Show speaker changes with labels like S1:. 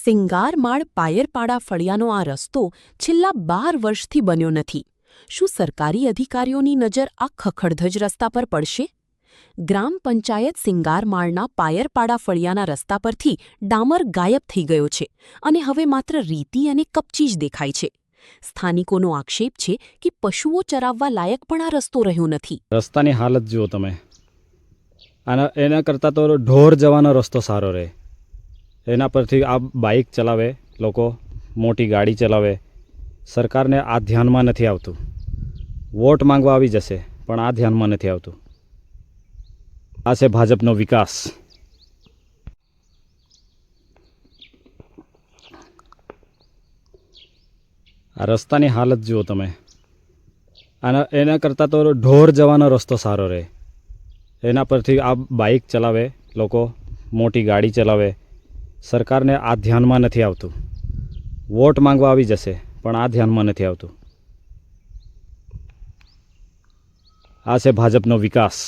S1: સિંગારમાળ પાયરપાડા ફળિયાનો આ રસ્તો છેલ્લા 12 વર્ષથી બન્યો નથી. શું સરકારી અધિકારીઓની નજર આ ખખડધજ રસ્તા પર પડશે? ગ્રામ પંચાયત સિંગારમાળના પાયરપાડા ફળિયાના રસ્તા પરથી ડામર ગાયબ થઈ ગયો છે અને હવે માત્ર રીતી અને કપચી જ દેખાય છે. સ્થાનિકોનો આક્ષેપ છે કે પશુઓ ચરાવવા લાયક પણ આ રસ્તો રહ્યો નથી.
S2: રસ્તાની હાલત જુઓ તમે. એના કરતાં તો ઢોર જવાનો રસ્તો સારો રહે. એના પરથી આ બાઇક ચલાવે લોકો, મોટી ગાડી ચલાવે. સરકારને આ ધ્યાનમાં નથી આવતું. વોટ માંગવા આવી જશે પણ આ ધ્યાનમાં નથી આવતું. આ છે ભાજપનો વિકાસ. આ રસ્તાની હાલત જુઓ તમે. એના કરતાં તો ઢોર જવાનો રસ્તો સારો રહે. એના પરથી આ બાઇક ચલાવે લોકો, મોટી ગાડી ચલાવે. સરકારને આ ધ્યાનમાં નથી આવતું. વોટ માંગવા આવી જશે પણ આ ધ્યાનમાં નથી આવતું. આ છે ભાજપનો વિકાસ.